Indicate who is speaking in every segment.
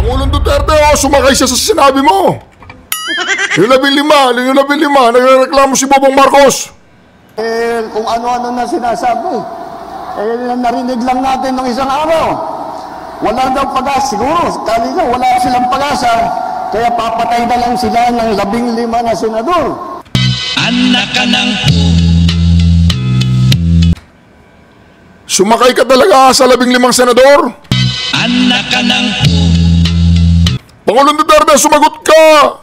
Speaker 1: Pangulong Duterte, sumakay siya sa sinabi mo. Yung 15, nagreklamo si Bobong Marcos.
Speaker 2: Kung ano-ano na sinasabi, narinig lang natin ng isang araw. Wala daw pag-asa, siguro, kanina wala silang pag-asa, kaya papatay na lang sila ng 15 na senador.
Speaker 3: Anak ka ng...
Speaker 1: Sumakay ka talaga sa 15 senador?
Speaker 3: Anak ka ng...
Speaker 1: Pangulong Duterte, sumagot ka!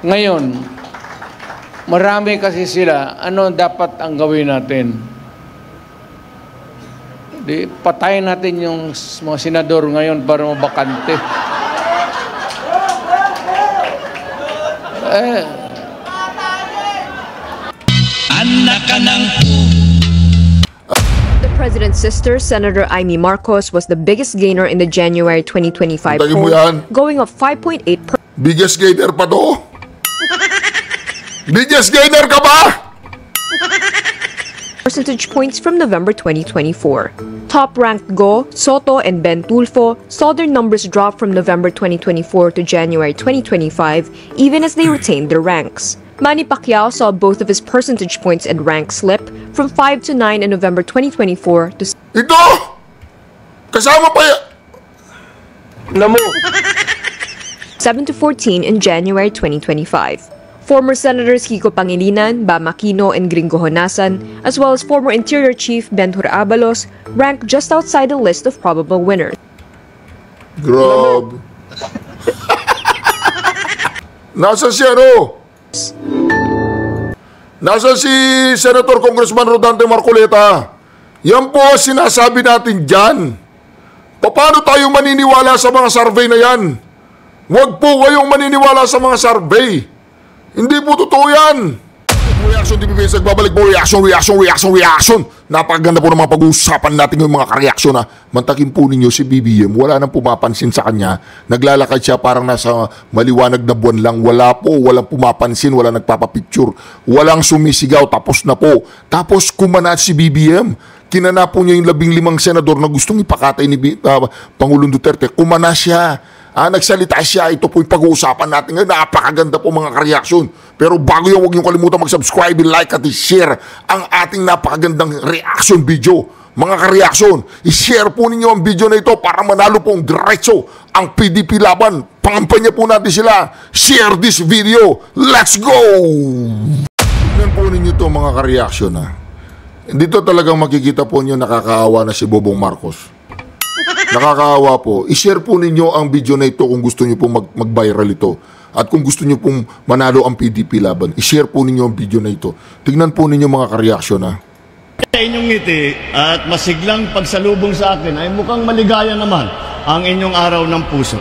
Speaker 4: Ngayon, marami kasi sila, ano dapat ang gawin natin? Di, patayin natin yung mga senador ngayon para mabakante.
Speaker 3: Anak ka ng...
Speaker 5: The president's sister, Senator Amy Marcos, was the biggest gainer in the January 2025
Speaker 1: Antayin mo
Speaker 5: poll,
Speaker 1: yan.
Speaker 5: going up 5.8%.
Speaker 1: Biggest gainer pa to? Biggest gainer ka ba?
Speaker 5: Percentage points from November 2024. Top-ranked Go, Soto, and Ben Tulfo saw their numbers drop from November 2024 to January 2025, even as they retained their ranks. Manny Pacquiao saw both of his percentage points and ranks slip from 5 to 9 in November 2024 to
Speaker 1: Ito! Kasama pa yan!
Speaker 5: 7 to 14 in January 2025. Former Senators Kiko Pangilinan, Bam Aquino, and Gringo Honasan, as well as former Interior Chief Benhur Abalos, ranked just outside the list of probable winners.
Speaker 1: Grab. Nasa si ano? Nasa si Senator Congressman Rodante Marcoleta. Yan po sinasabi natin dyan. Paano tayo maniniwala sa mga survey na yan? Huwag po kayong maniniwala sa mga survey. Hindi po totoo yan. Reaction TVBS, nagbabalik po. Reaction. Napakaganda po ng mga pag-uusapan natin yung mga ka-reaction na mantakin po ninyo si BBM. Wala nang pumapansin sa kanya. Naglalakad siya parang nasa maliwanag na buwan lang. Wala po, walang pumapansin, walang nagpapapicture. Walang sumisigaw, tapos na po. Tapos kumana si BBM. Kinana po niya yung 15 senador na gustong ipakatay ni Pangulong Duterte. Kumana siya. Nagsalita siya. Ito po yung pag-uusapan natin ngayon. Napakaganda po mga ka-reaction. Pero bago yan, huwag niyong kalimutan mag-subscribe, like at i-share ang ating napakagandang reaction video. Mga ka-reaction, i-share po ninyo ang video na ito para manalo pong diretso ang PDP laban. Pangampanya po natin sila. Share this video. Let's go! Tignan po ninyo ito mga ka-reaction. Dito talagang makikita po niyo nakakaawa na si Bobong Marcos. Nakakaawa po. I-share po ninyo ang video na ito kung gusto niyo pong mag-viral ito. At kung gusto niyo pong manalo ang PDP laban, i-share po ninyo ang video na ito. Tignan po ninyo mga ka-reaction
Speaker 6: Sa inyong ngiti at masiglang pagsalubong sa akin ay mukhang maligaya naman ang inyong araw ng puso.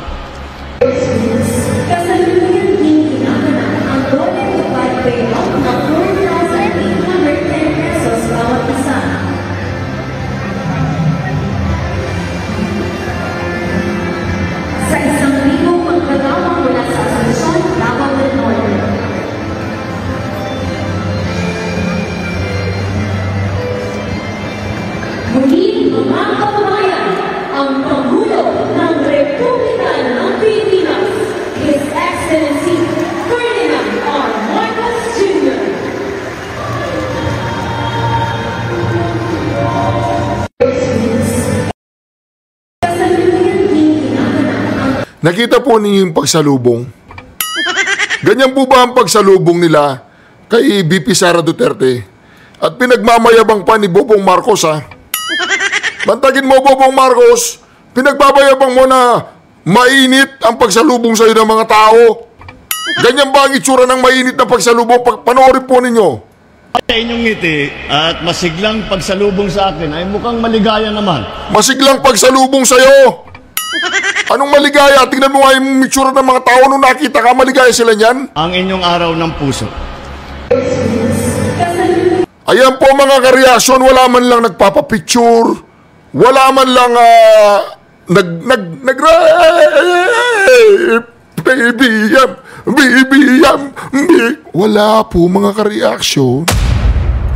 Speaker 7: Muli, mga kababayan, ang Pangulo ng Republika ng Pilipinas, His Excellency Ferdinand R. Marcos Jr.
Speaker 1: Nakita po ninyo yung pagsalubong. Ganyan po ba ang pagsalubong nila kay VP Sara Duterte? At pinagmamayabang pa ni Bobong Marcos Bantagin mo Bobong Marcos, pinagbabayabang mo na mainit ang pagsalubong sa iyo ng mga tao. Ganyan ba ang itsura ng mainit na pagsalubong? Panoorin po ninyo.
Speaker 6: Sa inyong ngiti at masiglang pagsalubong sa akin ay mukhang maligaya naman.
Speaker 1: Masiglang pagsalubong sa iyo? Anong maligaya? Tingnan mo nga yung itsura ng mga tao nung nakita ka, maligaya sila niyan?
Speaker 6: Ang inyong araw ng puso.
Speaker 1: Ayan po mga kareaksyon, wala man lang nagpapapicture. Wala man lang wala po mga ka-reaction.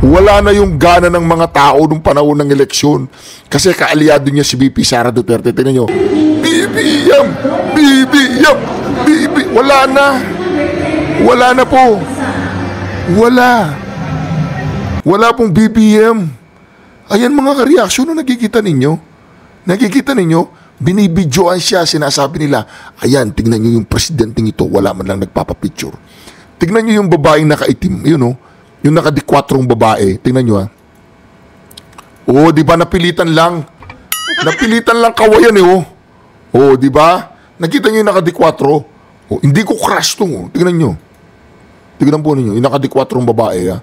Speaker 1: Wala na yung gana ng mga tao nung panahon ng eleksyon. Kasi kaalyado niya si VP Sara Duterte. Tingnan nyo, BBM! Yup! Wala na. Wala na po. Wala. Wala pong BBM. Ayan mga ka-reaction na nakikita ninyo. Nakikita ninyo, binibidyoan siya, sinasabi nila, ayan, tignan nyo yung presidenteng ito, wala man lang nagpapapicture. Tignan nyo yung babaeng nakaitim, yun o, yung nakadikwatrong babae, tignan nyo ha. Oo, di ba napilitan lang? Napilitan lang kawayan eh oh. Oo, di ba? Nakita nyo yung nakadikwatro? Oh, hindi ko crush to oh. Tignan nyo. Tignan po ninyo, yung nakadikwatrong babae ha.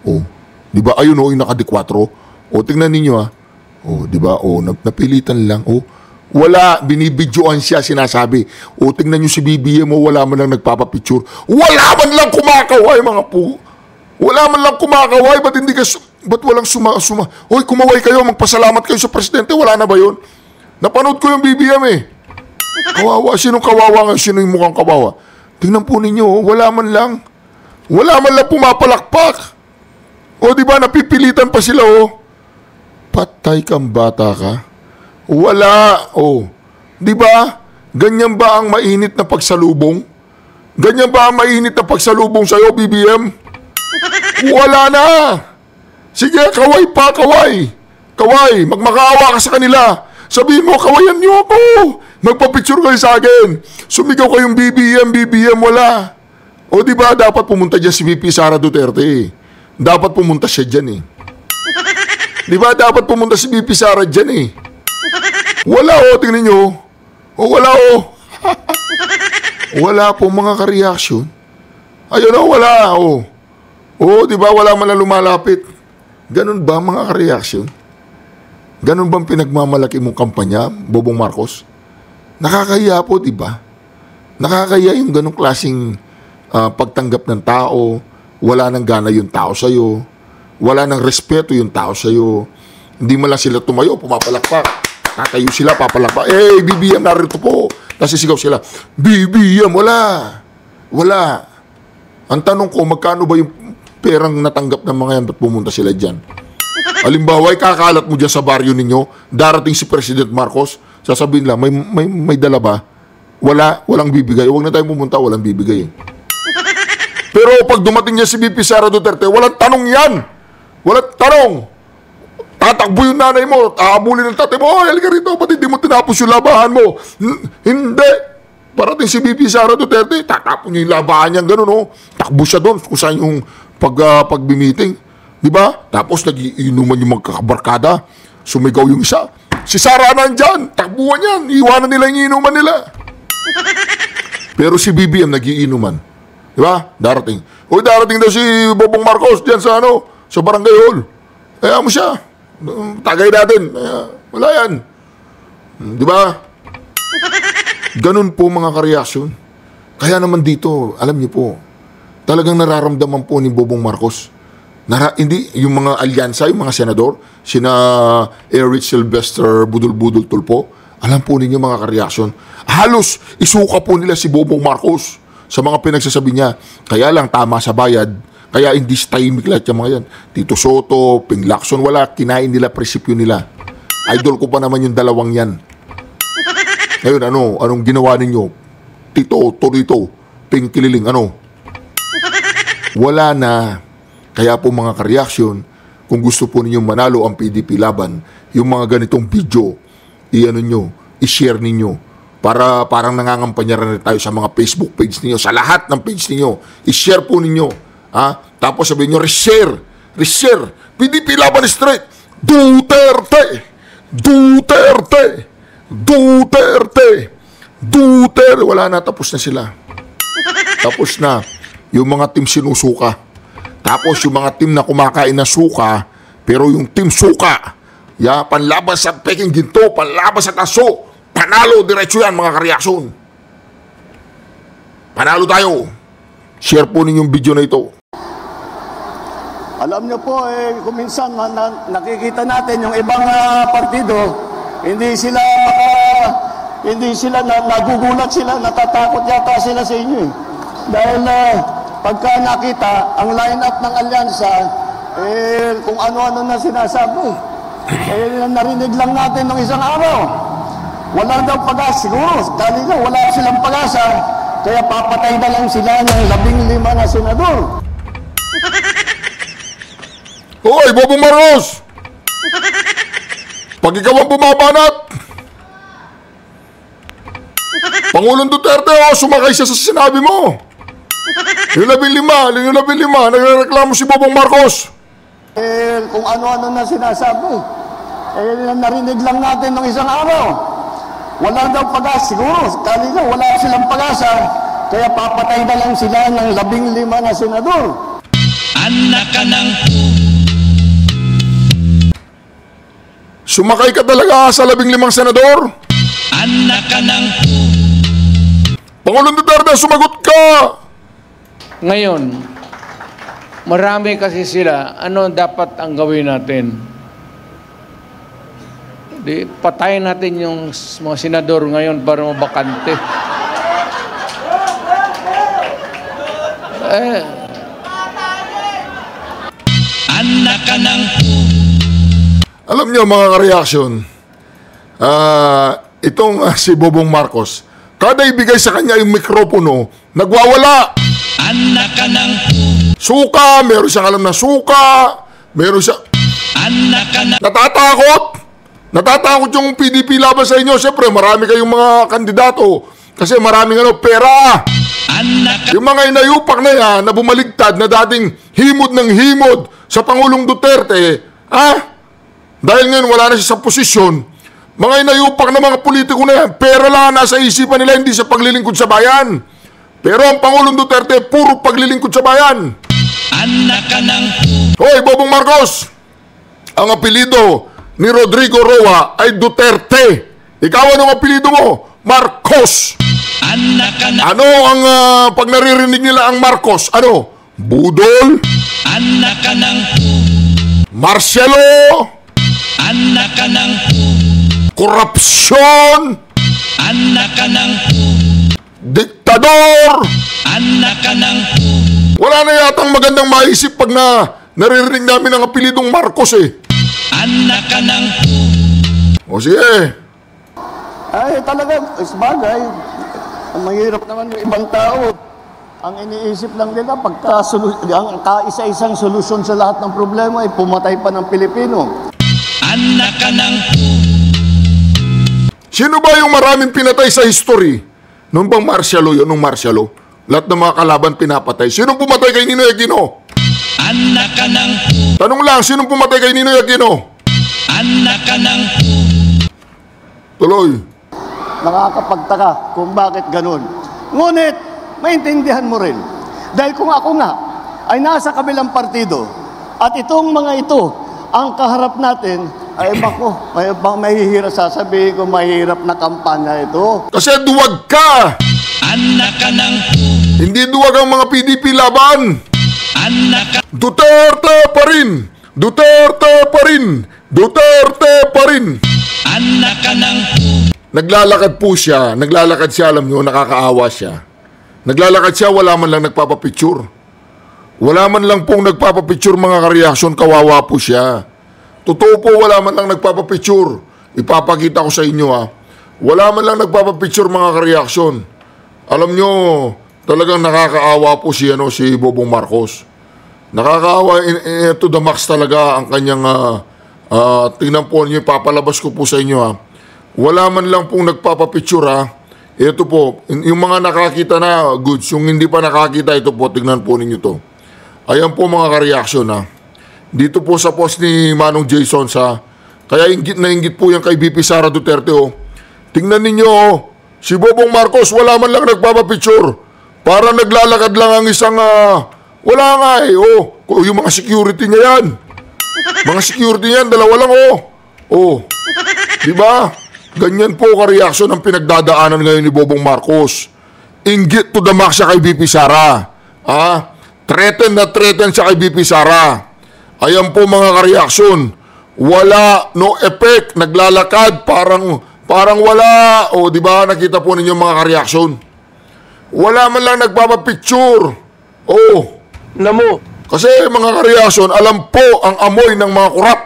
Speaker 1: Oh, di ba? Ayun oh, yung nakadikwatro. O, tingnan ninyo ha. O, di ba? O, napilitan lang. O, wala. Binibidyoan siya, sinasabi. O, tingnan nyo si BBM mo, wala man lang nagpapapicture. Wala man lang kumakaway, mga po. Wala man lang kumakaway. Ba't hindi ka, ba't walang Hoy, kumaway kayo, magpasalamat kayo sa presidente. Wala na ba yun? Napanood ko yung BBM eh. Kawawa. Sinong kawawa nga? Sino yung mukhang kawawa? Tingnan po ninyo, wala man lang. Wala man lang pumapalakpak. O, di ba? Napipilitan pa sila oh. Patay kang bata ka? Wala. Oh. Di ba? Ganyan ba ang mainit na pagsalubong? Ganyan ba ang mainit na pagsalubong sa'yo, BBM? Wala na. Sige, kaway pa, kaway. Kaway, magmakaawa ka sa kanila. Sabihin mo, kawayan niyo ako. Magpapicture kayo sa akin. Sumigaw kayong BBM, wala. O di ba, dapat pumunta dyan si VP Sara Duterte. Dapat pumunta siya dyan eh. Di ba dapat pumunta si VP Sara dyan eh? Wala oh, tingnan nyo. O wala oh. Wala po mga ka-reaction. Ayun oh, wala oh. Oh, di ba wala man lang lumalapit. Ganun ba mga ka-reaction? Ganun bang pinagmamalaki mong kampanya, Bobong Marcos? Nakakahiya po, di ba? Nakakahiya yung ganung klaseng pagtanggap ng tao. Wala nang gana yung tao sa'yo. Wala nang respeto yung tao sa'yo. Hindi mo lang sila tumayo, pumapalakpak. Tatayo sila, papalakpak. BBM, narito po. Tapos sisigaw sila, BBM, wala. Wala. Ang tanong ko, magkano ba yung perang natanggap ng mga yan? Ba't pumunta sila dyan? Halimbawa, kakalat mo dyan sa baryo ninyo, darating si President Marcos, sasabihin lang, may dala ba? Wala, walang bibigay. Huwag na tayong pumunta, walang bibigay. Pero pag dumating niya si VP Sara Duterte, walang tanong yan. Walang tanong. Tatakbo yung nanay mo, aabulin ng tatay mo, halika rito, ba't hindi mo tinapos yung labahan mo? Hindi. Parating si VP Sara Duterte, tatapon niya yung labahan niya, gano'n, no? Takbo siya doon kung saan yung pag-meeting. Di ba? Tapos nag-iinuman yung magkakabarkada. Sumigaw yung isa. Si Sara nandyan, takbuhan yan, iwanan nila yung inuman nila. Pero si BBM nag-iinuman. Di ba? Darating. Uy, darating daw si Bobong Marcos dyan sa sa barangay hall. Kaya mo siya. Tagay natin. Wala yan. Di ba? Ganun po mga ka-reaction. Kaya naman dito, alam niyo po, talagang nararamdaman po ni Bobong Marcos. Hindi, yung mga alyansa, yung mga senador, sina Eric Sylvester, Budol-Budol Tulpo, alam po ninyo mga ka-reaction, halos isuka po nila si Bobong Marcos sa mga pinagsasabi niya. Kaya lang tama sa bayad. Kaya hindi tahimik lahat yung mga yan. Tito Soto, Ping Lacson, wala. Kinain nila, prinsipyo nila. Idol ko pa naman yung dalawang yan. Ngayon, anong ginawa ninyo? Tito, Torito, Ping Kililing, Wala na. Kaya po mga ka-reaction, kung gusto po ninyong manalo ang PDP laban, yung mga ganitong video, i-share ninyo. Para parang nangangampanya rin tayo sa mga Facebook page ninyo, sa lahat ng page ninyo. I-share po ninyo. Tapos sabihin nyo, reshare. PDP laban straight. Duterte. Wala na, tapos na sila. Tapos na. Yung mga team sinusuka. Tapos yung mga team na kumakain na suka, pero yung team suka, panlaban sa Peking Ginto, panlaban sa Taso, panalo, diretso yan mga ka-reaction. Panalo tayo. Share po ninyong video na ito.
Speaker 2: Alam niyo po, kuminsan nakikita natin yung ibang partido, hindi sila nagugulat sila, natatakot yata sila sa inyo. Dahil pagka nakita ang line-up ng alyansa, kung ano-ano na sinasabi, narinig lang natin ng isang araw. Wala daw pag-asa. Siguro, dahil nga, wala silang pag-asa. Kaya papatay na lang sila ng 15 na senador.
Speaker 1: Hoy, Bobong Marcos! Pag ikaw ang bumabanat, Pangulong Duterte, sumakay siya sa sinabi mo. Yung 15, nagreklamo si Bobong Marcos.
Speaker 2: Kung ano-ano na sinasabi. Narinig lang natin ng isang araw. Wala daw pag-asa. Siguro, dahil nga, wala silang pag-asa. Kaya papatay na lang sila ng 15 na senador.
Speaker 3: Anak ka ng
Speaker 1: Sumakay ka talaga sa 15 senador?
Speaker 3: anak ka ng
Speaker 1: Pangulong Duterte, sumagot ka!
Speaker 4: Ngayon, marami kasi sila. Ano dapat ang gawin natin? Di, patayin natin yung mga senador ngayon para mabakante.
Speaker 3: anak ka ng
Speaker 1: Alam niyo mga ka-reaction, itong si Bobong Marcos, kada ibigay sa kanya yung mikropono, nagwawala.
Speaker 3: anak ka ng
Speaker 1: Suka, meron siyang alam na suka, meron siya...
Speaker 3: anak ka ng
Speaker 1: Natatakot! Natatakot yung PDP laban sa inyo. Siyempre, marami kayong mga kandidato kasi maraming pera.
Speaker 3: anak ka
Speaker 1: Yung mga inayupak na yan na bumaligtad na dating himod ng himod sa Pangulong Duterte, dahil ngayon wala na siya sa posisyon, mga inayupak na mga politiko na yan, pera lang ang nasa isipan nila, hindi sa paglilingkod sa bayan. Pero ang Pangulong Duterte, puro paglilingkod sa bayan.
Speaker 3: anak ka ng
Speaker 1: Hoy, Bobong Marcos! Ang apelido ni Rodrigo Roa ay Duterte. Ikaw anong apelido mo? Marcos.
Speaker 3: anak ka ng
Speaker 1: Ano ang pag naririnig nila ang Marcos? Ano? Budol?
Speaker 3: anak ka ng
Speaker 1: Marcelo?
Speaker 3: anak ka ng
Speaker 1: Korupsyon?
Speaker 3: anak ka ng
Speaker 1: Diktador?
Speaker 3: anak ka ng
Speaker 1: Wala na yatang magandang maisip pag naririnig namin ang apelidong Marcos
Speaker 3: anak ka ng
Speaker 1: O sige.
Speaker 2: Ay, talaga, sabagay. Ang mahirap naman yung ibang tao. Ang iniisip lang nila, ang kaisa-isang solusyon sa lahat ng problema ay pumatay pa ng Pilipino.
Speaker 3: anak ka ng
Speaker 1: Sino ba yung maraming pinatay sa history? Nung bang Marcelo yun? Nung Marcelo? Lahat ng mga kalaban pinapatay. Sinong pumatay kay Ninoy Aquino?
Speaker 3: anak ka ng
Speaker 1: Tanong lang, sinong pumatay kay Ninoy Aquino?
Speaker 3: anak ka ng
Speaker 1: Tuloy.
Speaker 2: Nakakapagtaka kung bakit ganun. Ngunit, maintindihan mo rin. Dahil kung ako nga ay nasa kabilang partido at itong mga ito ang kaharap natin, ay bako, mahihirap sasabihin ko, mahirap na kampanya ito.
Speaker 1: Kasi duwag ka!
Speaker 3: anak ka ng
Speaker 1: Hindi duwag ang mga PDP laban!
Speaker 3: anak ka
Speaker 1: Duterte pa rin! Duterte pa rin! Duterte pa rin!
Speaker 3: anak ka ng
Speaker 1: Naglalakad po siya. Naglalakad siya, alam nyo, nakakaawa siya. Naglalakad siya, wala man lang nagpapapicture. Wala man lang pong nagpapapicture mga kareaksyon, kawawa po siya. Totoo po, wala man lang nagpapapicture. Ipapakita ko sa inyo Wala man lang nagpapapicture mga kareaksyon. Alam nyo, talagang nakakaawa po si Bobong Marcos. Nakakaawa, to the max talaga ang kanyang, tingnan po niyo, papalabas ko po sa inyo Wala man lang pong nagpapapicture Ito po, yung mga nakakita na goods, yung hindi pa nakakita, ito po, tingnan po ninyo to. Ayan po mga ka-reaction Dito po sa post ni Manong Jason kaya inggit na inggit po yan kay VP Sara Duterte Tingnan ninyo si Bobong Marcos wala man lang nagpapapicture. Para naglalakad lang ang isang wala nga yung mga security niya yan. Mga security niyan, dalawa lang di ba? Ganyan po ka-reaction ang pinagdadaanan ngayon ni Bobong Marcos. Inggit to the max siya kay VP Sara. Threaten na threaten siya kay VP Sara. Ayan po mga ka-reaction. Wala, no effect. Naglalakad, parang wala. Di ba? Nakita po ninyo mga ka-reaction. Wala man lang nagpapapicture.
Speaker 8: Namo.
Speaker 1: Kasi mga ka-reaction, alam po ang amoy ng mga kurap.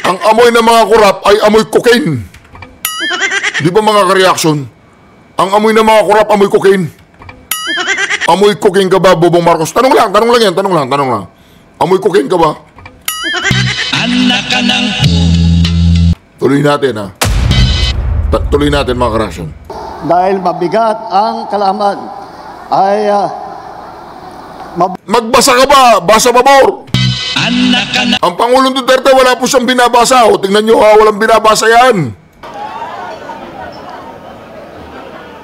Speaker 1: Ang amoy ng mga kurap ay amoy cocaine. Di ba mga ka-reaction? Ang amoy ng mga kurap, amoy cocaine. Amoy cocaine ka ba, Bobong Marcos? Tanong lang yan, tanong lang. Amoy cocaine ka ba?
Speaker 3: Anak ka ng...
Speaker 1: Tuloy natin, ha? Tuloy natin, mga ka-reaction.
Speaker 2: Dahil mabigat ang kalaman ay
Speaker 1: Magbasa ka ba? Basa pabor.
Speaker 3: Anak ka ng...
Speaker 1: Ang Pangulong Duterte, wala po siyang binabasa. O, tingnan nyo, walang binabasa yan.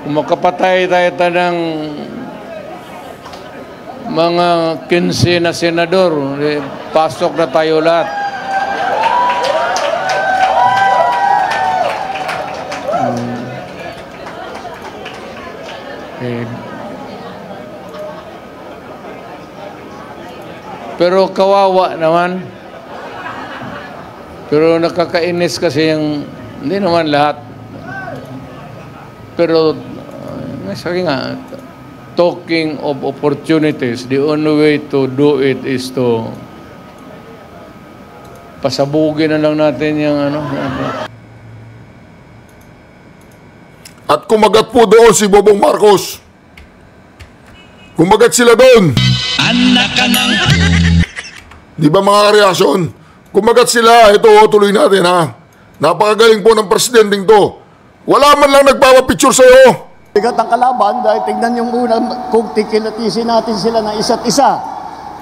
Speaker 4: Kung makapatay tayo ng mga 15 na senador, pasok na tayo lahat. Pero kawawa naman. Pero nakakainis kasi yung, hindi naman lahat. Pero, sabi nga, talking of opportunities, the only way to do it is to pasabugin na lang natin yung ano.
Speaker 1: At kumagat po doon si Bobong Marcos. Kumagat sila doon.
Speaker 3: Anak ka ng...
Speaker 1: Di ba mga ka-reaction? Kumagat sila. Ito, tuloy natin, ha? Napakagaling po ng presidenteng to. Wala man lang nagpapapicture sa'yo.
Speaker 2: bigat ang kalaban dahil tignan yung muna kung tikilatisin natin sila ng isa't isa.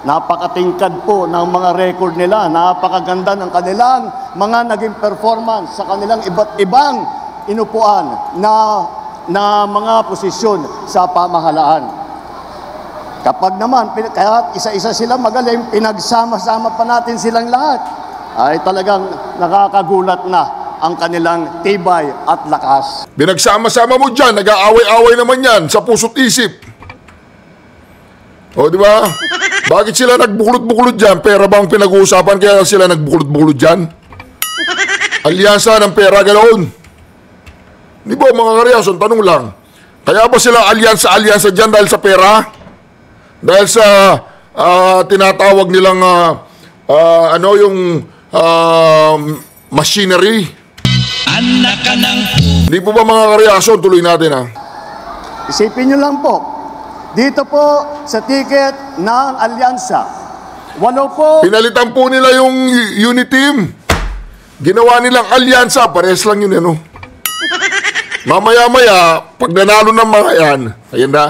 Speaker 2: Napakatingkad po ng mga record nila. Napakaganda ng kanilang mga naging performance sa kanilang iba't ibang inupuan na mga posisyon sa pamahalaan. Kapag naman, kaya isa-isa sila magaling, pinagsama-sama pa natin silang lahat, ay talagang nakakagulat na ang kanilang tibay at lakas.
Speaker 1: Pinagsama-sama mo dyan, nag-aaway-aaway naman yan sa puso't isip. O, di ba? Bakit sila nagbukulot-bukulot dyan? Pera ba ang pinag-uusapan kaya sila nagbukulot-bukulot dyan? Alyansa ng pera, ganoon. Di ba, mga ka-reaction, tanong lang. Kaya ba sila alyansa dyan dahil sa pera? Dahil sa tinatawag nilang machinery.
Speaker 3: Anak ka ng...
Speaker 1: Hindi po ba mga ka-reaction? Tuloy natin, ha?
Speaker 2: Isipin nyo lang po, dito po sa ticket ng alyansa, 8 po...
Speaker 1: Pinalitan po nila yung unit team. Ginawa nilang alyansa, parehas lang yun, ano? Mamaya-maya, pag nanalo ng mga yan, ayun na.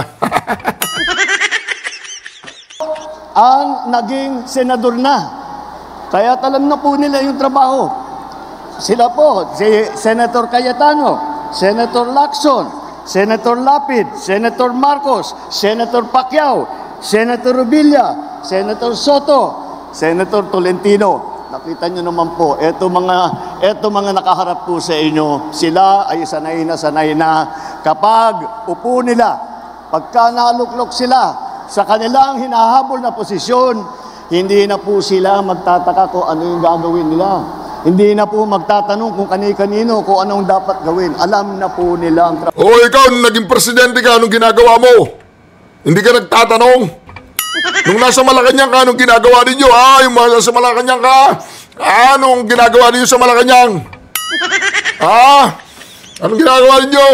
Speaker 2: ang naging senador na. Kaya alam na po nila yung trabaho. Sila po, si Senator Cayetano, Senator Lacson, Senator Lapid, Senator Marcos, Senator Pacquiao, Senator Rubilla, Senator Soto, Senator Tolentino. Nakita nyo naman po, eto mga nakaharap po sa inyo, sila ay sanay na kapag upo nila, pagka naluklok sila sa kanilang hinahabol na posisyon, hindi na po sila magtataka kung ano yung gagawin nila. Hindi na po magtatanong kung kani-kanino, kung anong dapat gawin. Alam na po nila ang trabaho.
Speaker 1: O ikaw, naging presidente ka, anong ginagawa mo? Hindi ka nagtatanong? Nung nasa Malacanang ka, anong ginagawa ninyo? Yung nasa Malacanang ka, anong ginagawa ninyo sa Malacanang? Anong ginagawa ninyo?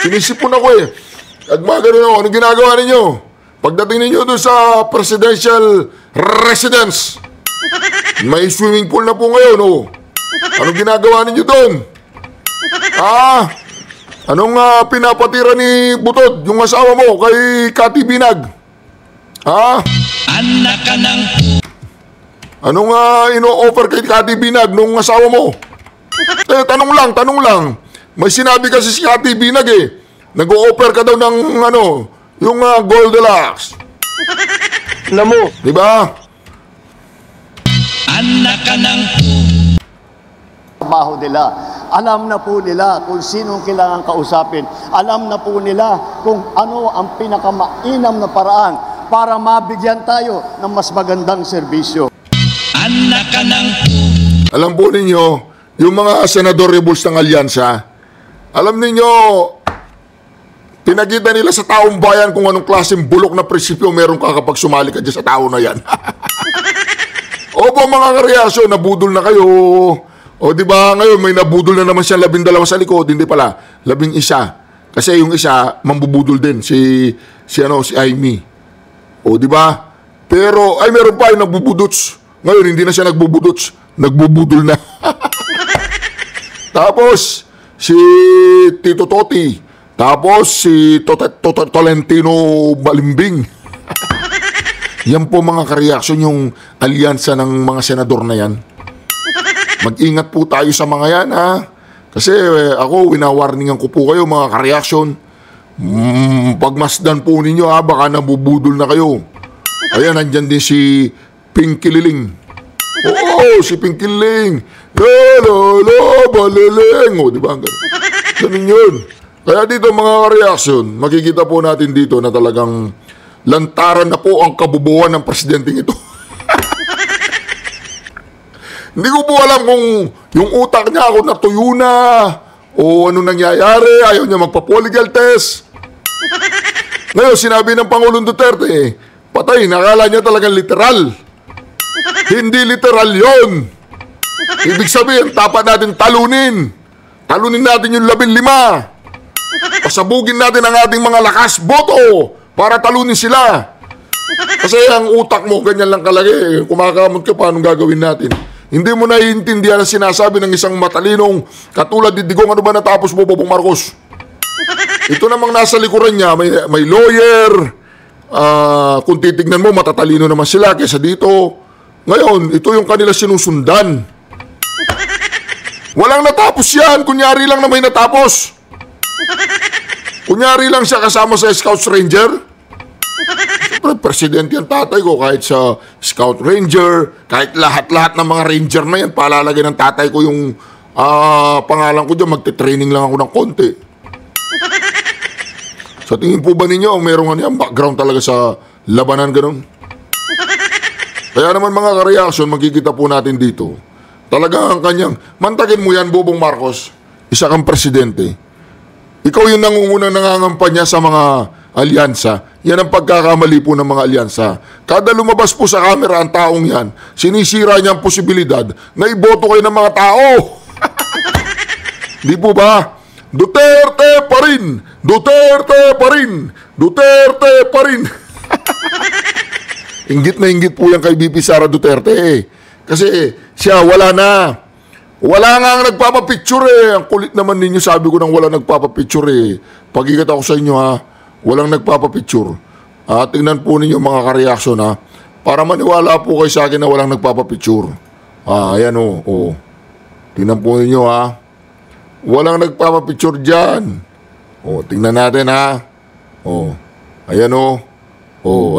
Speaker 1: Sinisipon ako eh. At mga ganun ako, anong ginagawa ninyo? Pagdating ninyo doon sa presidential residence, may swimming pool na po ngayon, oh. Anong ginagawa ninyo doon? Anong pinapatira ni Butod, yung asawa mo, kay Cathy Binag?
Speaker 3: Anak ka ng...
Speaker 1: Anong ino-offer kay Cathy Binag nung asawa mo? Tanong lang. May sinabi kasi si Cathy Binag eh. Nag-o-offer ka daw ng yung Gold Deluxe.
Speaker 8: Alam mo.
Speaker 1: Diba?
Speaker 3: Anak ka ng...
Speaker 2: Trabaho nila. Alam na po nila kung sinong kailangan kausapin. Alam na po nila kung ano ang pinakamainam na paraan para mabigyan tayo ng mas magandang serbisyo.
Speaker 3: Anak ka ng...
Speaker 1: Alam po ninyo, yung mga senador rebels ng alyansa, alam ninyo, pinagita nila sa taong bayan kung anong klaseng bulok na prinsipyo meron ka kapag sumali ka dyan sa tao na yan. Opo mga kareasyon, nabudol na kayo. O di ba ngayon may nabudol na naman siya 12 sa likod, hindi pala, 11. Kasi yung isa mambubudol din si Amy. O di ba? Pero ay meron pa yung nagbubudots. Ngayon hindi na siya nagbubudots, nagbubudol na. Tapos si Tito Toti, tapos si Tolentino Balimbing. Yan po mga kareaksyon yung alyansa ng mga senador na yan. Mag-ingat po tayo sa mga yan, ha? Kasi ako, winawarningan ko po kayo mga kareaksyon. Pagmasdan po ninyo, ha? Baka nabubudol na kayo. Ayan, nandyan din si Pinky Liling. Oo, si Pinky Liling. Lolo, baliling. O, di ba? Ganun yun. Kaya dito mga kareaksyon, makikita po natin dito na talagang lantaran na po ang kabubuan ng presidenteng ito. Hindi ko po alam kung yung utak niya ako natuyo na o ano nangyayari, ayaw niya magpa-polygraph test. Ngayon, sinabi ng Pangulong Duterte, patay, nakala niya talagang literal. Hindi literal yon. Ibig sabihin, dapat natin talunin. Talunin natin yung 15. Pasabugin natin ang ating mga lakas boto para talunin sila. Kasi ang utak mo, ganyan lang kalaki. Kumakamot ka, paano gagawin natin? Hindi mo naiintindihan ang sinasabi ng isang matalinong katulad ni Digong. Ano ba natapos mo, Bobong Marcos? Ito namang nasa likuran niya, may lawyer. Kung titignan mo, matatalino naman sila kaysa dito. Ngayon, ito yung kanila sinusundan. Walang natapos yan. Kunyari lang na may natapos. Kunyari lang siya kasama sa Scouts Ranger. Siyempre, presidente ang tatay ko. Kahit sa Scout Ranger, kahit lahat-lahat ng mga ranger na yan, palalagay ng tatay ko yung pangalan ko dyan, magte-training lang ako ng konti. Sa tingin po ba ninyo, merong background talaga sa labanan ganun? Kaya naman mga ka-reaction, magkikita po natin dito. Talagang ang kanyang, mantagin mo yan, Bobong Marcos, isa kang presidente. Ikaw yung nangungunang nangangampanya sa mga alyansa. Yan ang pagkakamali po ng mga alyansa. Kada lumabas po sa camera ang taong yan, sinisira niya ang posibilidad na iboto kayo ng mga tao. Di po ba? Duterte pa rin! Duterte pa rin! Duterte pa rin! Inggit na inggit po yan kay BP Sara Duterte. Kasi siya wala na. Wala nga ang nagpapapicture eh. Ang kulit naman ninyo, sabi ko nang wala nagpapapicture eh. Pag-ikat ako sa inyo ha, walang nagpapapicture. Tingnan po ninyo mga ka-reaction ha. Para maniwala po kayo sa akin na walang nagpapapicture. Ayan o. Tingnan po ninyo ha. Walang nagpapapicture dyan. Tingnan natin ha. Ayan o.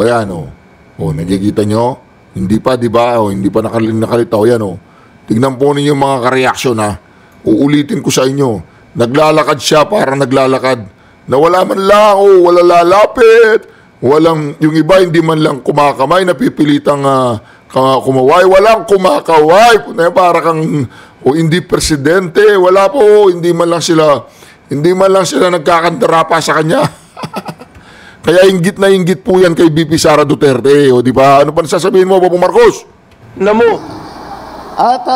Speaker 1: Ayan o. Nagkikita nyo? Hindi pa, di ba? Hindi pa nakalitaw yan o. Tingnan po ninyo mga ka-reaction ha. Uulitin ko sa inyo. Naglalakad siya para naglalakad. Na wala man lang, wala lalapit. Walang, yung iba hindi man lang kumakamay, napipilitang kumaway. Walang kumakaway. Para kang, hindi presidente. Wala po, hindi man lang sila nagkakantara pa sa kanya. Kaya inggit na inggit po yan kay BP Sara Duterte. O di ba? Ano pa nasasabihin mo, Bobong Marcos?
Speaker 8: Namo.
Speaker 2: At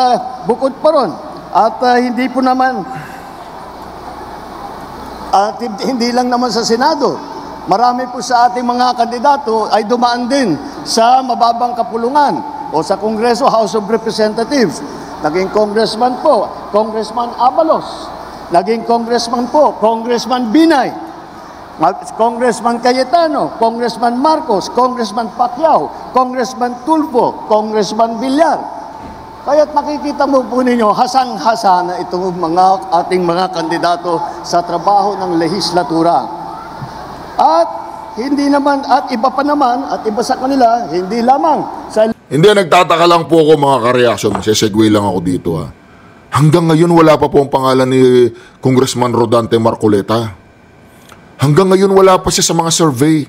Speaker 2: bukod pa ron, at hindi po naman, at hindi lang naman sa Senado, marami po sa ating mga kandidato ay dumaan din sa mababang kapulungan o sa Kongreso, House of Representatives. Naging congressman po, Congressman Abalos. Naging congressman po, Congressman Binay. Congressman Cayetano, Congressman Marcos, Congressman Pacquiao, Congressman Tulfo, Congressman Villar. Kaya't makikita mo po ninyo, hasang-hasa na itong ating mga kandidato sa trabaho ng lehislatura. At hindi naman, at iba pa naman, at iba sa kanila, hindi lamang sa...
Speaker 1: Hindi, nagtataka lang po ako mga ka-reaction. Sesegue lang ako dito ha. Hanggang ngayon wala pa po ang pangalan ni Congressman Rodante Marcoleta. Hanggang ngayon wala pa siya sa mga survey.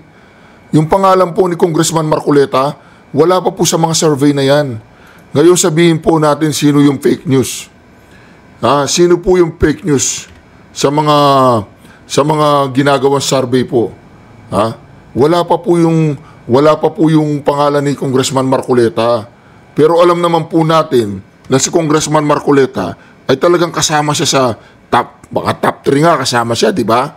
Speaker 1: Yung pangalan po ni Congressman Marcoleta, wala pa po sa mga survey na yan. Ngayon sabihin po natin sino yung fake news. Sino po yung fake news sa mga ginagawang survey po. Wala pa po yung pangalan ni Congressman Marcoleta. Pero alam naman po natin na si Congressman Marcoleta ay talagang kasama siya sa baka top 3 nga kasama siya, di ba?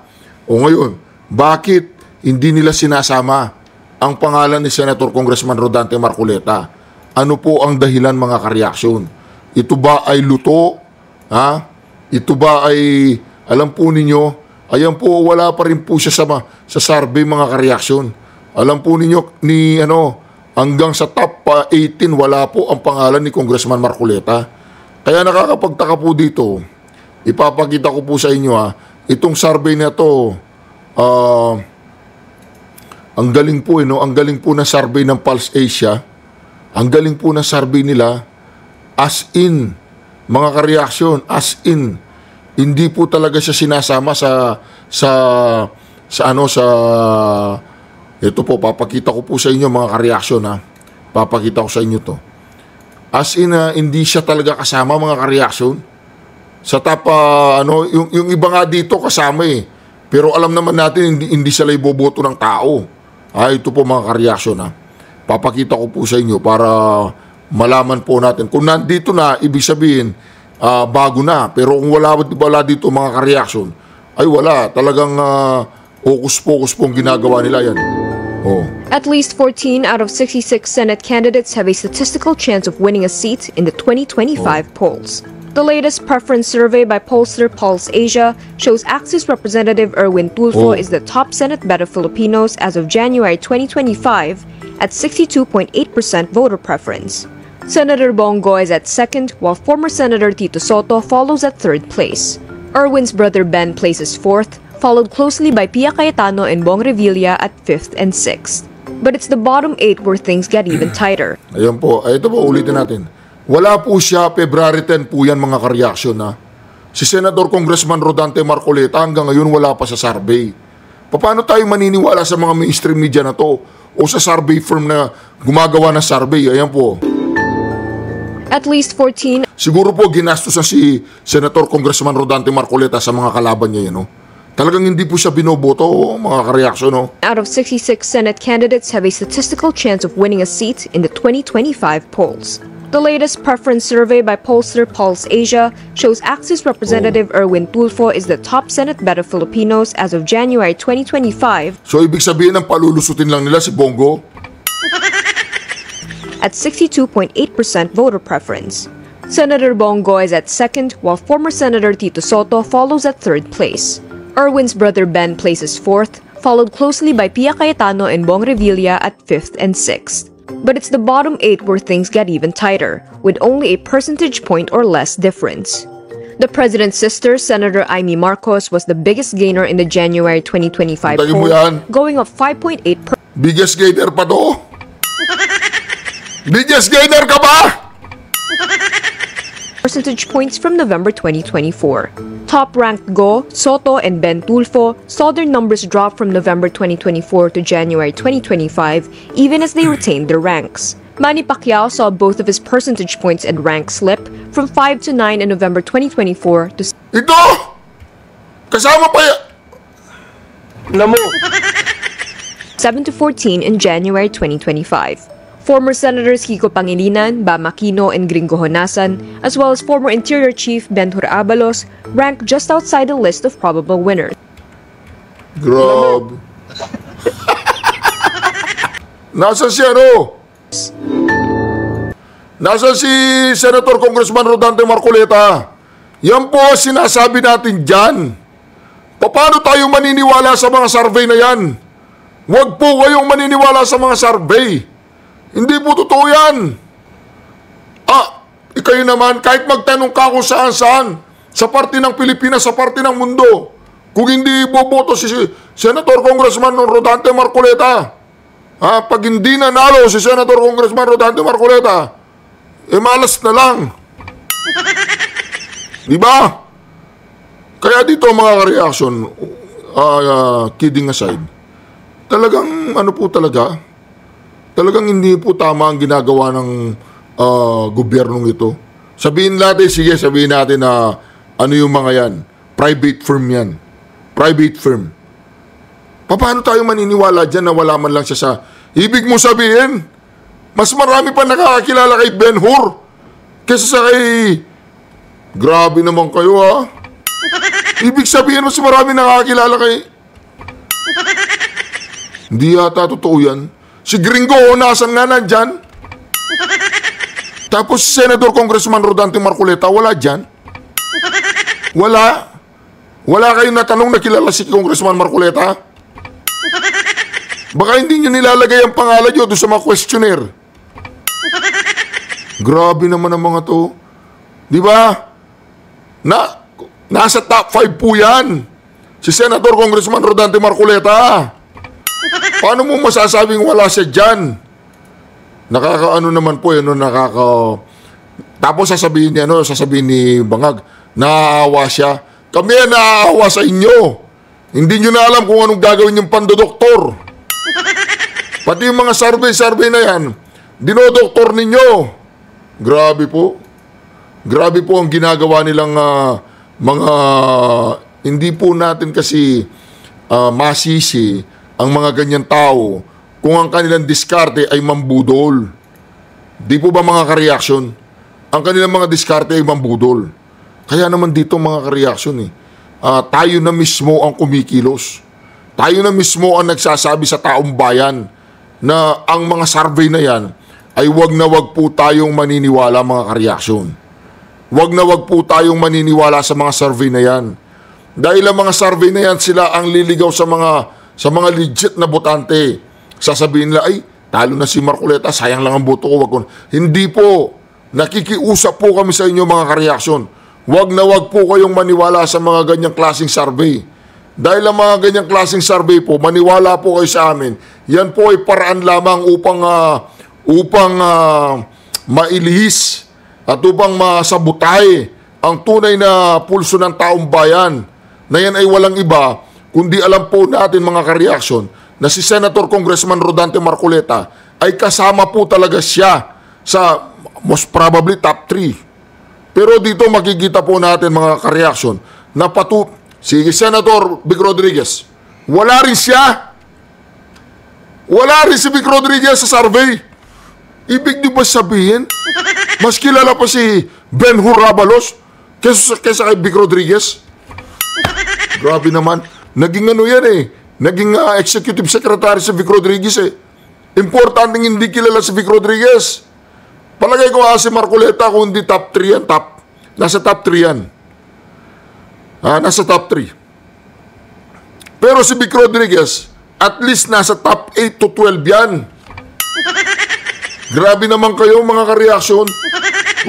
Speaker 1: O ngayon, bakit hindi nila sinasama ang pangalan ni Senator Congressman Rodante Marcoleta? Ano po ang dahilan, mga kareaksyon? Ito ba ay luto? Ha? Ito ba ay, alam po ninyo, ayan po, wala pa rin po siya sa survey, mga kareaksyon. Alam po ninyo, hanggang sa top 18, wala po ang pangalan ni Congressman Marcoleta. Kaya nakakapagtaka po dito, ipapakita ko po sa inyo itong survey na to, ang galing po, ang galing po na survey ng Pulse Asia, ang galing po na survey nila, as in, mga kareaksyon, as in, hindi po talaga siya sinasama ito po, papakita ko po sa inyo, mga kareaksyon, papakita ko sa inyo to. As in, hindi siya talaga kasama, mga kareaksyon. Sa top, yung iba nga dito kasama Pero alam naman natin, hindi sila iboboto ng tao. Ito po, mga kareaksyon, papakita ko po sa inyo para malaman po natin. Kung nandito na, ibig sabihin, bago na. Pero kung wala dito, mga kareaksyon, ay wala. Talagang hocus-pocus pong ginagawa nila yan.
Speaker 5: At least 14 out of 66 Senate candidates have a statistical chance of winning a seat in the 2025 polls. The latest preference survey by pollster Pulse Asia shows Axis Representative Erwin Tulfo is the top Senate bet of Filipinos as of January 2025 at 62.8% voter preference. Senator Bongo is at second, while former Senator Tito Soto follows at third place. Erwin's brother Ben places fourth, followed closely by Pia Cayetano and Bong Revilla at 5th and 6th. But it's the bottom 8 where things get even tighter.
Speaker 1: Ayan po. Ito po, ulitin natin. Wala po siya, February 10 po yan, mga kareaksyon, Si Senator Congressman Rodante Marcoleta hanggang ngayon wala pa sa survey. Paano tayo maniniwala sa mga mainstream media na to o sa survey firm na gumagawa ng survey? Ayan po.
Speaker 5: At least 14.
Speaker 1: Siguro po ginastos na si Senator Congressman Rodante Marcoleta sa mga kalaban niya, Talagang hindi po siya binoboto, mga kareaksyon,
Speaker 5: Out of 66 Senate candidates have a statistical chance of winning a seat in the 2025 polls. The latest preference survey by pollster Pulse Asia shows Axis Representative Erwin Tulfo is the top Senate bet of Filipinos as of January 2025.
Speaker 1: So ibig sabihin ng palulusutin lang nila si Bongo?
Speaker 5: At 62.8% voter preference. Senator Bongo is at second, while former Senator Tito Soto follows at third place. Erwin's brother Ben places fourth, followed closely by Pia Cayetano and Bong Revilla at 5th and 6th. But it's the bottom 8 where things get even tighter, with only a percentage point or less difference. The president's sister, Senator Amy Marcos, was the biggest gainer in the January 2025 poll, going up 5.8%.
Speaker 1: Biggest gainer pa to? Biggest gainer ka ba?
Speaker 5: Percentage points from November 2024. Top-ranked Go, Soto, and Ben Tulfo saw their numbers drop from November 2024 to January 2025, even as they retained their ranks. Manny Pacquiao saw both of his percentage points and rank slip from 5 to 9 in November 2024 to
Speaker 1: Ito! Kasama pa yan!
Speaker 5: 7 to 14 in January 2025. Former Senators Kiko Pangilinan, Bam Aquino, and Gringo Honasan, as well as former Interior Chief Benhur Abalos, ranked just outside the list of probable winners.
Speaker 1: Grabe. Nasaan si Nasaan si Senator Congressman Rodante Marcoleta? Yan po sinasabi natin dyan. Paano tayo maniniwala sa mga survey na yan? Huwag po kayong maniniwala sa mga survey. Hindi po totoo yan. Ikayo naman, kahit magtanong ka kung saan-saan, sa parte ng Pilipinas, sa parte ng mundo, kung hindi boboto si Senator Congressman Rodante Marcoleta, pag hindi nanalo si Senator Congressman Rodante Marcoleta, malas na lang. Diba? Kaya dito, mga reaction, kidding aside, talagang talagang hindi po tama ang ginagawa ng gobyernong ito. Sabihin natin na ano yung mga yan. Private firm yan. Private firm. Paano tayo maniniwala dyan na wala man lang siya sa... Ibig mo sabihin, mas marami pa nakakakilala kay Ben-Hur Kesa sa kay... Grabe naman kayo, ha? Ibig sabihin mas marami nakakilala kay... Hindi yata totoo yan. Si Gringo, nasan nga nandyan? Tapos Senador Congressman Rodante Marcoleta, wala dyan? Wala? Wala kayong natanong na kilala si Congressman Marcoleta? Baka hindi nyo nilalagay ang pangalan nyo doon sa mga questionnaire. Grabe naman ang mga to. Di ba? Nasa top 5 po yan. Si Senator Congressman Rodante Marcoleta. Paano mo masasabing wala siya dyan? Nakakaano naman po yun, Tapos sasabihin ni Bangag, naaawa siya. Kami naaawa sa inyo. Hindi nyo na alam kung anong gagawin yung pandodoktor. Pati yung mga survey na yan, dinodoktor ninyo. Grabe po. Grabe po ang ginagawa nilang mga... Hindi po natin kasi masisi ang mga ganyan tao kung ang kanilang diskarte ay mambudol. Di po ba mga ka-reaction? Ang kanilang mga diskarte ay mambudol. Kaya naman dito mga ka-reaction tayo na mismo ang kumikilos. Tayo na mismo ang nagsasabi sa taong bayan na ang mga survey na yan ay wag na wag po tayong maniniwala mga ka-reaction. Wag na wag po tayong maniniwala sa mga survey na yan. Dahil ang mga survey na yan, sila ang liligaw sa mga legit na botante. Sasabihin nila, ay, talo na si Marcoleta, sayang lang ang boto ko. Hindi po. Nakikiusap po kami sa inyo mga ka-reaction. Wag na wag po kayong maniwala sa mga ganyang klaseng survey. Dahil ang mga ganyang klaseng survey po, maniwala po kayo sa amin. Yan po ay paraan lamang upang mailihis at upang masabutay ang tunay na pulso ng taong bayan, na yan ay walang iba, kundi alam po natin mga ka-reaction, na si Senator Congressman Rodante Marcoleta ay kasama po talaga siya sa most probably top 3. Pero dito makikita po natin mga ka-reaction na si Senator Vic Rodriguez, wala rin siya. Wala rin si Vic Rodriguez sa survey. Ibig di ba sabihin, mas kilala pa si Ben Hurabalos kesa kay Vic Rodriguez? Grabe naman. Naging Naging executive secretary si Vic Rodriguez Importanteng hindi kilala si Vic Rodriguez. Palagay ko si Marcoleta kung hindi top 3 yan, nasa top 3 yan. Nasa top 3. Pero si Vic Rodriguez, at least nasa top 8 to 12 yan. Grabe naman kayo mga ka-reaction.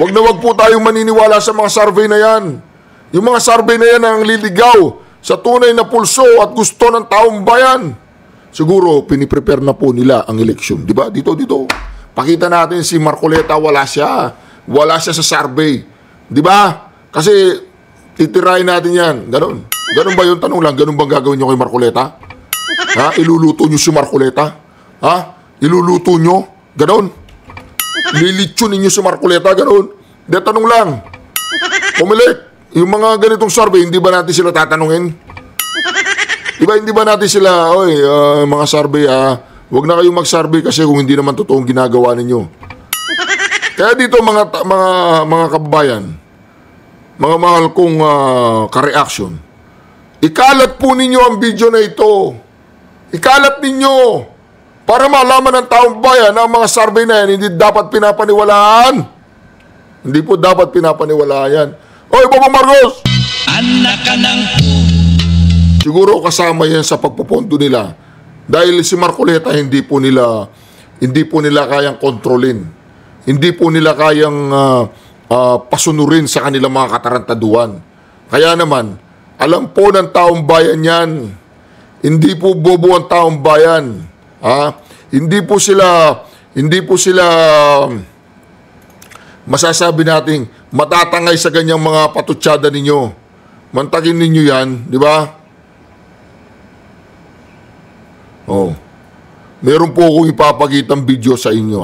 Speaker 1: Wag na wag po tayong maniniwala sa mga survey na yan. Yung mga survey na yan ang liligaw sa tunay na pulso at gusto ng taong bayan. Siguro, piniprepare na po nila ang eleksyon. Diba? Dito. Pakita natin si Marcoleta, wala siya. Wala siya sa survey. Diba? Kasi, titirahin natin yan. Ganon ba yung tanong lang? Ganon bang gagawin nyo kay Marcoleta? Iluluto nyo si Marcoleta? Iluluto nyo? Ganon? Lilitsyon ninyo si Marcoleta? Ganon? De, tanong lang. Pumilik. Yung mga ganitong survey, hindi ba natin sila tatanungin? Diba, hindi ba natin sila, mga survey, wag na kayong mag-survey kasi kung hindi naman totoong ginagawa ninyo. Kaya dito, mga kababayan, mga mahal kong ka-reaction, ikalat po ninyo ang video na ito. Ikalat ninyo para malaman ng taong bayan na ang mga survey na yan hindi dapat pinapaniwalaan. Hindi po dapat pinapaniwalaan yan. Oy, Papa Marcos!
Speaker 3: Anak ka ng...
Speaker 1: Siguro kasama yan sa pagpupondo nila. Dahil si Marcoleta hindi po nila kayang kontrolin. Hindi po nila kayang pasunurin sa kanilang mga katarantaduan. Kaya naman, alam po ng taong bayan yan. Hindi po bobo ang taong bayan. Hindi po sila masasabi nating matatangay sa ganyang mga patutsada ninyo. Mantagin ninyo yan, di ba? Meron po akong ipapakitang video sa inyo